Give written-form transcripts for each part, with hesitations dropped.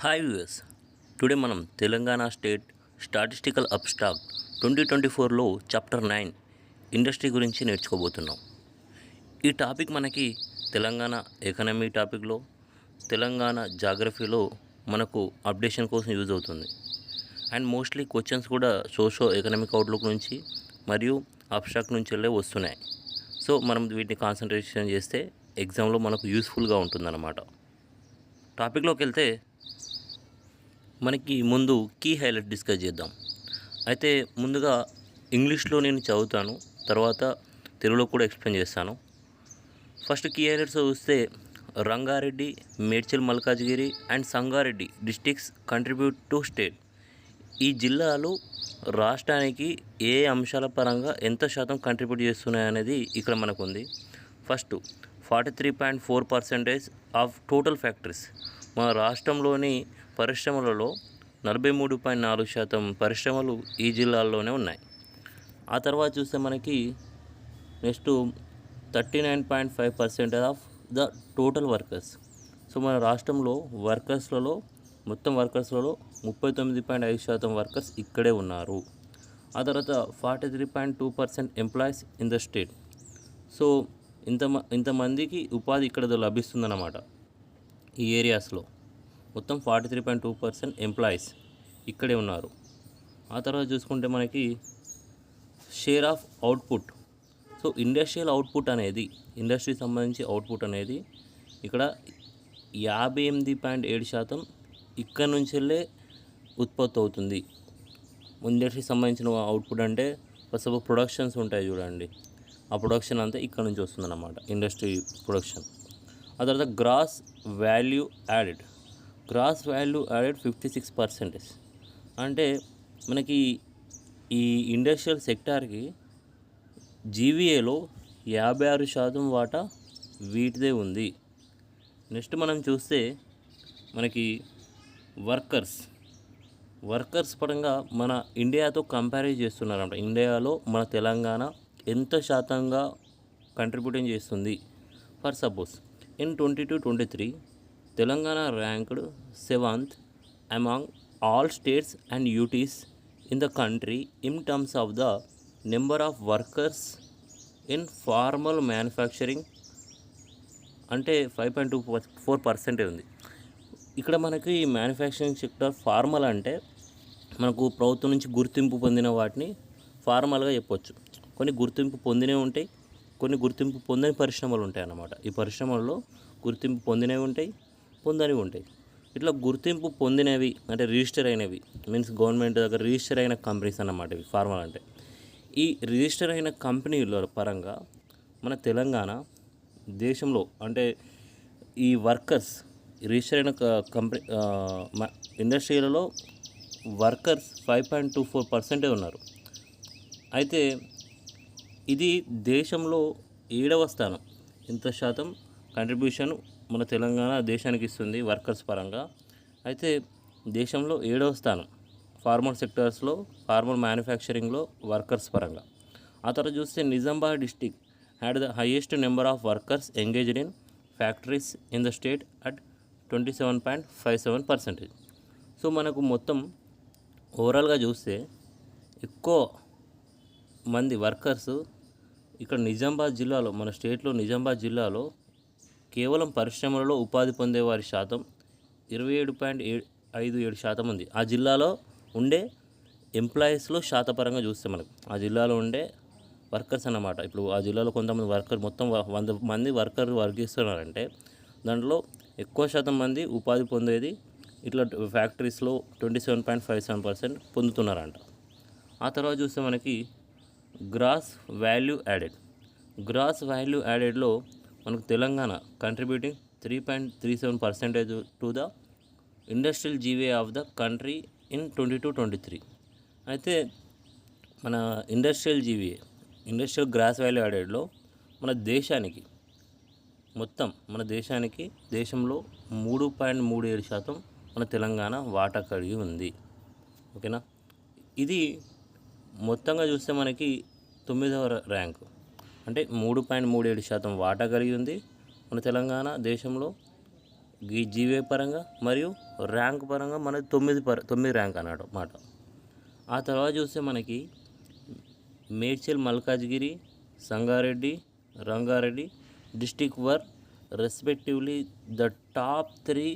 Hi viewers. Today మనం Telangana state statistical abstract 2024లో chapter 9 industry గురించి నేర్చుకోబోతున్నాం. ఈ టాపిక్ మనకి తెలంగాణ ఎకనమీ టాపిక్లో, తెలంగాణ జాగ్రఫీలో మనకు అప్డేషన్ కోసం యూజ్ అవుతుంది. అండ్ మోస్ట్లీ క్వశ్చన్స్ కూడా సోషో ఎకనామిక్ అవుట్లుక్ నుంచి మరియు అబ్స్ట్రాక్ట్ నుంచి వెళ్ళే వస్తున్నాయి. సో మనం వీటిని కాన్సన్ట్రేషన్ చేస్తే ఎగ్జామ్లో మనకు యూస్ఫుల్గా ఉంటుందన్నమాట. టాపిక్లోకి వెళ్తే మనకి ముందు కీ హైలైట్ డిస్కస్ చేద్దాం. అయితే ముందుగా ఇంగ్లీష్లో నేను చదువుతాను, తర్వాత తెలుగులో కూడా ఎక్స్ప్లెయిన్ చేస్తాను. ఫస్ట్ కీ హైలైట్స్ చూస్తే Rangareddy, Medchal Malkajgiri and Sangareddy districts contribute to state. ఈ జిల్లాలు రాష్ట్రానికి ఏ అంశాల పరంగా ఎంత శాతం కంట్రిబ్యూట్ చేస్తున్నాయనేది ఇక్కడ మనకు ఉంది. First 43.4% of total factories. మన రాష్ట్రంలోని పరిశ్రమలలో 43.4% పరిశ్రమలు ఈ జిల్లాల్లోనే ఉన్నాయి. ఆ తర్వాత చూస్తే మనకి next 39.5% of the total workers. So మన రాష్ట్రంలో మొత్తం వర్కర్స్లలో 39.5% వర్కర్స్ ఇక్కడే ఉన్నారు. ఆ తర్వాత 43.2% employees in the state. So ఇంతమందికి ఉపాధి ఇక్కడ లభిస్తుందన్నమాట. ఈ ఏరియాస్లో మొత్తం 43.2% ఎంప్లాయీస్ ఇక్కడే ఉన్నారు. ఆ తర్వాత చూసుకుంటే మనకి share of output. So industrial output అనేది, ఇండస్ట్రీకి సంబంధించి అవుట్పుట్ అనేది ఇక్కడ 58.7% ఇక్కడ నుంచి వెళ్ళే ఉత్పత్తి అవుతుంది. ఇండస్ట్రీకి సంబంధించిన అవుట్పుట్ అంటే ఫస్ట్ ఆఫ్ ఆల్ ప్రొడక్షన్స్ ఉంటాయి చూడండి, ఆ ప్రొడక్షన్ అంతా ఇక్కడ నుంచి వస్తుందన్నమాట, ఇండస్ట్రీ ప్రొడక్షన్. ఆ తర్వాత గ్రాస్ వాల్యూ యాడెడ్ 56%. అంటే మనకి ఈ ఇండస్ట్రియల్ సెక్టార్కి జీవీఏలో 56% వాటా వీటిదే ఉంది. నెక్స్ట్ మనం చూస్తే మనకి వర్కర్స్ పరంగా మన ఇండియాతో కంపేర్ చేస్తున్నారంట. ఇండియాలో మన తెలంగాణ ఎంత శాతంగా కంట్రిబ్యూటింగ్ చేస్తుంది. For suppose in 2022-23 Telangana ranked 7th among all states and UTs in the country in terms of the number of workers in formal manufacturing. అంటే 5.24% ఉంది. ఇక్కడ మనకి మ్యానుఫ్యాక్చరింగ్ సెక్టర్ ఫార్మల్ అంటే మనకు ప్రభుత్వం నుంచి గుర్తింపు పొందిన వాటిని ఫార్మల్గా చెప్పొచ్చు. కొన్ని గుర్తింపు పొందినవి ఉంటాయి, కొన్ని గుర్తింపు పొందని పరిశ్రమలు ఉంటాయి అన్నమాట. ఈ పరిశ్రమల్లో గుర్తింపు పొందినవి ఉంటాయి, పొందనివి ఉంటాయి. ఇట్లా గుర్తింపు పొందినవి అంటే రిజిస్టర్ అయినవి, మీన్స్ గవర్నమెంట్ దగ్గర రిజిస్టర్ అయిన కంపెనీస్ అన్నమాట ఇవి ఫార్మల్ అంటే. ఈ రిజిస్టర్ అయిన కంపెనీల పరంగా మన తెలంగాణ దేశంలో అంటే ఈ వర్కర్స్ రిజిస్టర్ అయిన కంపెనీ ఇండస్ట్రీలలో వర్కర్స్ 5.24% ఉన్నారు. అయితే ఇది దేశంలో 7వ స్థానం. ఇంత శాతం కంట్రిబ్యూషన్ మన తెలంగాణ దేశానికి ఇస్తుంది వర్కర్స్ పరంగా. అయితే దేశంలో 7వ స్థానం ఫార్మల్ సెక్టర్స్లో, ఫార్మల్ మ్యానుఫ్యాక్చరింగ్లో వర్కర్స్ పరంగా. ఆ తర్వాత చూస్తే Nizamabad district had the highest number of workers engaged in factories in the state at 27.57%. So మనకు మొత్తం ఓవరాల్గా చూస్తే ఎక్కువ మంది వర్కర్స్ ఇక్కడ నిజామాబాద్ జిల్లాలో, మన స్టేట్లో నిజామాబాద్ జిల్లాలో కేవలం పరిశ్రమలలో ఉపాధి పొందే వారి శాతం 27.57% ఉంది. ఆ జిల్లాలో ఉండే ఎంప్లాయీస్లో శాతపరంగా చూస్తే మనకు ఆ జిల్లాలో ఉండే వర్కర్స్ అన్నమాట. ఇప్పుడు ఆ జిల్లాలో కొంతమంది మొత్తం 100 మంది వర్క్ చేస్తున్నారంటే దాంట్లో ఎక్కువ శాతం మంది ఉపాధి పొందేది ఇట్లా ఫ్యాక్టరీస్లో 27.57% పొందుతున్నారంట. ఆ తర్వాత చూస్తే మనకి గ్రాస్ వాల్యూ యాడెడ్లో మనకు Telangana contributing 3.37% to the industrial GVA of the country in 2022-23. అయితే మన ఇండస్ట్రియల్ గ్రాస్ వాల్యూ యాడెడ్లో మన దేశానికి దేశంలో 3.37% మన తెలంగాణ వాటా కలిగి ఉంది. ఓకేనా. ఇది మొత్తంగా చూస్తే మనకి 9వ ర్యాంకు, అంటే 3.37% వాటా కలిగి ఉంది మన తెలంగాణ దేశంలో. జీవే పరంగా మరియు ర్యాంక్ పరంగా మనది 9 ర్యాంక్ అన్నమాట. ఆ తర్వాత చూస్తే మనకి Medchal, Malkajgiri, Sangareddy, Rangareddy district were respectively the top 3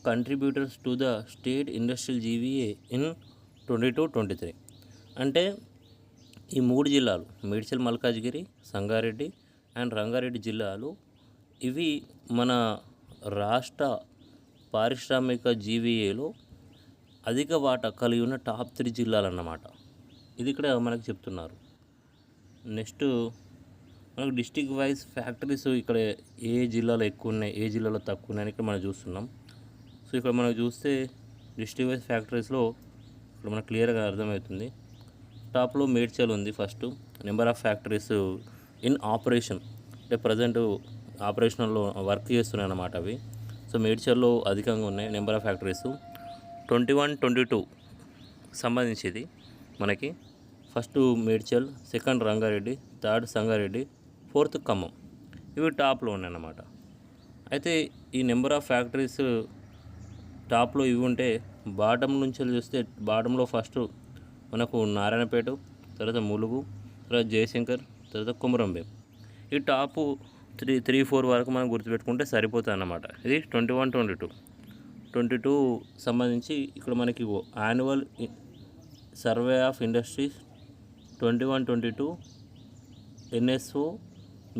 contributors to the state industrial GVA in 22-23. అంటే ఈ 3 జిల్లాలు మేడ్చల్, మల్కాజ్గిరి, సంగారెడ్డి అండ్ రంగారెడ్డి జిల్లాలు ఇవి మన రాష్ట్ర పారిశ్రామిక జీవీఏలో అధిక వాటా కలిగి ఉన్న టాప్ 3 జిల్లాలు అన్నమాట. ఇది ఇక్కడ మనకు చెప్తున్నారు. నెక్స్ట్ మనకు డిస్టిక్ వైజ్ ఫ్యాక్టరీస్ ఇక్కడ ఏ జిల్లాలో ఎక్కువ ఉన్నాయి, ఏ జిల్లాలో తక్కువ ఉన్నాయని ఇక్కడ మనం చూస్తున్నాం. సో ఇక్కడ మనం చూస్తే డిస్టిక్ వైజ్ ఫ్యాక్టరీస్లో ఇక్కడ మనకు క్లియర్గా అర్థమవుతుంది. టాప్లో మేడ్చల్ ఉంది first. Number of factories in operation అంటే ప్రజెంట్ ఆపరేషన్లో వర్క్ చేస్తున్నాయి అన్నమాట అవి. సో మేడ్చల్లో అధికంగా ఉన్నాయి నెంబర్ ఆఫ్ ఫ్యాక్టరీస్. 21-22 సంబంధించింది మనకి. First Medchal, second Rangareddy, third Sangareddy, fourth Khammam. ఇవి టాప్లో ఉన్నాయి అన్నమాట. అయితే ఈ నెంబర్ ఆఫ్ ఫ్యాక్టరీస్ టాప్లో ఇవి ఉంటే బాటమ్ నుంచి చూస్తే బాటంలో ఫస్ట్ మనకు నారాయణపేట, తర్వాత ములుగు, తర్వాత జయశంకర్, తర్వాత కొమరంభీం. ఈ టాప్ 3-4 వరకు మనం గుర్తుపెట్టుకుంటే సరిపోతుంది అన్నమాట. ఇది 21-22 సంబంధించి ఇక్కడ మనకి annual survey of industries 21-22 NSO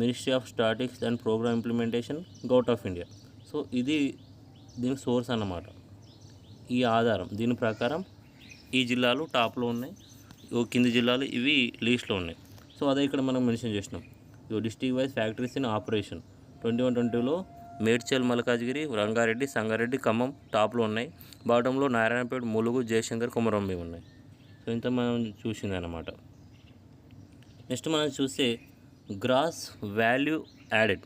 ministry of statics and programme implementation government of India. So ఇది దీని సోర్స్ అన్నమాట. ఈ ఆధారం దీని ప్రకారం ఈ జిల్లాలు టాప్లో ఉన్నాయి, కింది జిల్లాలు ఇవి లీస్ట్లో ఉన్నాయి. సో అదే ఇక్కడ మనం మెన్షన్ చేసినాం. District wise factories in operation 21-22లో మేడ్చల్, మల్కాజ్గిరి, రంగారెడ్డి, సంగారెడ్డి, ఖమ్మం టాప్లో ఉన్నాయి. బాటంలో నారాయణపేట, ములుగు, జయశంకర్, కొమరంభీం ఉన్నాయి. సో ఇంత మనం చూసింది అన్నమాట. నెక్స్ట్ మనం చూస్తే గ్రాస్ వాల్యూ యాడెడ్.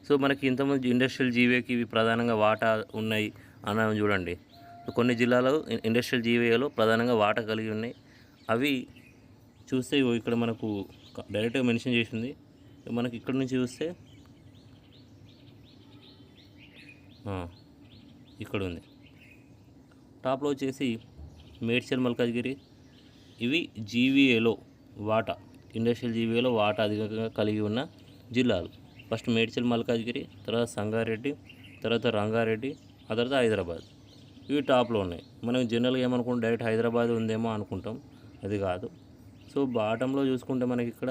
సో మనకి ఇంతమంది ఇండస్ట్రియల్ జీవేకి ఇవి ప్రధానంగా వాటా ఉన్నాయి అన్న చూడండి. కొన్ని జిల్లాలో ఇండస్ట్రియల్ జీవేలో ప్రధానంగా వాటా కలిగి ఉన్నాయి. అవి చూస్తే ఇక్కడ మనకు డైరెక్ట్గా మెన్షన్ చేసింది. మనకి ఇక్కడ నుంచి చూస్తే ఇక్కడ ఉంది. టాప్లో వచ్చేసి మేడ్చల్, మల్కాజ్గిరి ఇవి జీవీఏలో వాటా, ఇండస్ట్రియల్ జీవీఏలో వాటా అధికంగా కలిగి ఉన్న జిల్లాలు. ఫస్ట్ మేడ్చల్, మల్కాజ్గిరి, తర్వాత సంగారెడ్డి, తర్వాత రంగారెడ్డి, ఆ తర్వాత హైదరాబాద్. ఇవి టాప్లో ఉన్నాయి. మనం జనరల్గా ఏమనుకుంటాం, డైరెక్ట్ హైదరాబాద్ ఉందేమో అనుకుంటాం, అది కాదు. సో బాటంలో చూసుకుంటే మనకి ఇక్కడ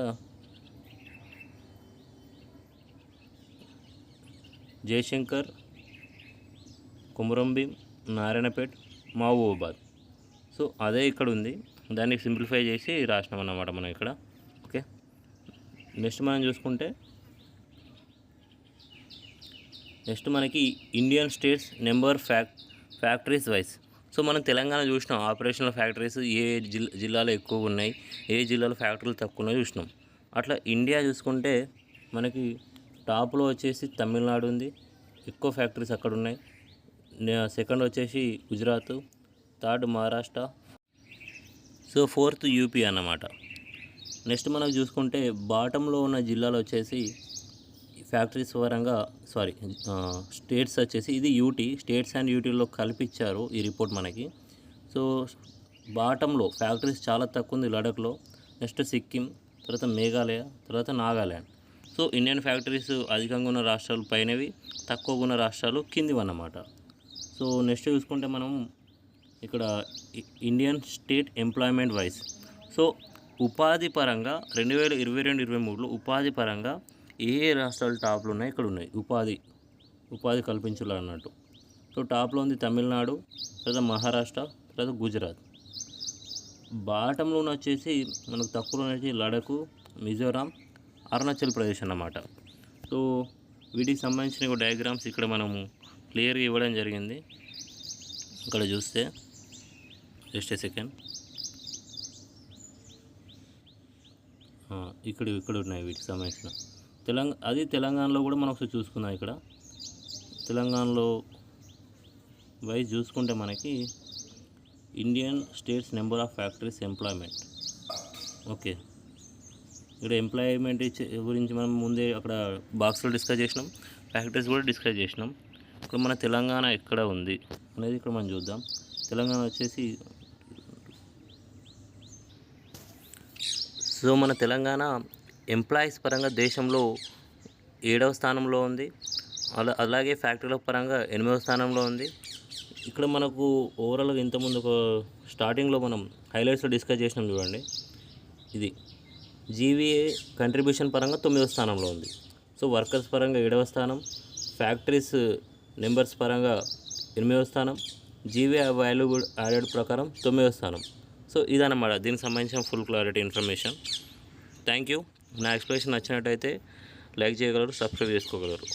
జయశంకర్, కొమరంభీం, నారాయణపేట్, మహబూబాబాద్. సో అదే ఇక్కడ ఉంది. దాన్ని సింప్లిఫై చేసి రాసినాం అన్నమాట మనం ఇక్కడ. ఓకే, నెక్స్ట్ మనం చూసుకుంటే నెక్స్ట్ మనకి Indian states number factories wise. So మనం తెలంగాణ చూసినాం ఆపరేషనల్ ఫ్యాక్టరీస్ ఏ జిల్లాలో ఎక్కువ ఉన్నాయి, ఏ జిల్లాలో ఫ్యాక్టరీలు తక్కువ ఉన్నాయో చూసినాం. అట్లా ఇండియా చూసుకుంటే మనకి టాప్లో వచ్చేసి తమిళనాడు ఉంది, ఎక్కువ ఫ్యాక్టరీస్ అక్కడ ఉన్నాయి. సెకండ్ వచ్చేసి Gujarat, third Maharashtra, so fourth UP అన్నమాట. నెక్స్ట్ మనం చూసుకుంటే బాటంలో ఉన్న జిల్లాలు వచ్చేసి ఫ్యాక్టరీస్ పరంగా స్టేట్స్ వచ్చేసి ఇది యూటీ, స్టేట్స్ అండ్ యూటీలో కల్పించారు ఈ రిపోర్ట్ మనకి. సో బాటంలో ఫ్యాక్టరీస్ చాలా తక్కువ ఉంది లడఖ్లో, నెక్స్ట్ సిక్కిం, తర్వాత మేఘాలయ, తర్వాత నాగాల్యాండ్. సో ఇండియన్ ఫ్యాక్టరీస్ అధికంగా ఉన్న రాష్ట్రాలు పైనవి, తక్కువగా ఉన్న రాష్ట్రాలు కిందివి అన్నమాట. సో నెక్స్ట్ చూసుకుంటే మనం ఇక్కడ Indian state employment wise. So ఉపాధి పరంగా 2022-23లో ఉపాధి పరంగా ఏ రాష్ట్రాలు టాప్లో ఉన్నాయి ఇక్కడ ఉన్నాయి ఉపాధి కల్పించాలి అన్నట్టు. సో టాప్లో ఉంది తమిళనాడు, తర్వాత మహారాష్ట్ర, తర్వాత గుజరాత్. బాటంలో వచ్చేసి మనకు తక్కువలో వచ్చి లడఖ్, మిజోరాం, అరుణాచల్ ప్రదేశ్ అన్నమాట. సో వీటికి సంబంధించిన డయాగ్రామ్స్ ఇక్కడ మనము క్లియర్గా ఇవ్వడం జరిగింది. ఇక్కడ చూస్తే జస్ట్ ఏ సెకండ్, ఇక్కడ ఉన్నాయి వీటికి సంబంధించిన తెలంగాణలో కూడా మనం ఒకసారి చూసుకుందాం. ఇక్కడ తెలంగాణలో వైజ్ చూసుకుంటే మనకి Indian states number of factories employment. Okay, ఇక్కడ ఎంప్లాయ్మెంట్ గురించి మనం ముందే అక్కడ బాక్స్లో డిస్కస్ చేసినాం, ఫ్యాక్టరీస్ కూడా డిస్కస్ చేసినాం. ఇక్కడ మన తెలంగాణ ఎక్కడ ఉంది అనేది ఇక్కడ మనం చూద్దాం. తెలంగాణ వచ్చేసి సో మన తెలంగాణ ఎంప్లాయీస్ పరంగా దేశంలో 7వ స్థానంలో ఉంది. అలాగే ఫ్యాక్టరీల పరంగా 8వ స్థానంలో ఉంది. ఇక్కడ మనకు ఓవరాల్గా ఇంతకుముందు ఒక స్టార్టింగ్లో మనం హైలైట్స్లో డిస్కస్ చేసినాం చూడండి. ఇది జీవీఏ కంట్రిబ్యూషన్ పరంగా 9వ స్థానంలో ఉంది. సో వర్కర్స్ పరంగా 7వ స్థానం, ఫ్యాక్టరీస్ నెంబర్స్ పరంగా 8వ స్థానం, జీవీఏ వాల్యూ యాడెడ్ ప్రకారం 9వ స్థానం. సో ఇదన్నమాట దీనికి సంబంధించిన full clarity information. Thank you. నా ఎక్స్ప్లెనేషన్ నచ్చినట్టయితే లైక్ చేయగలరు, సబ్స్క్రైబ్ చేసుకోగలరు.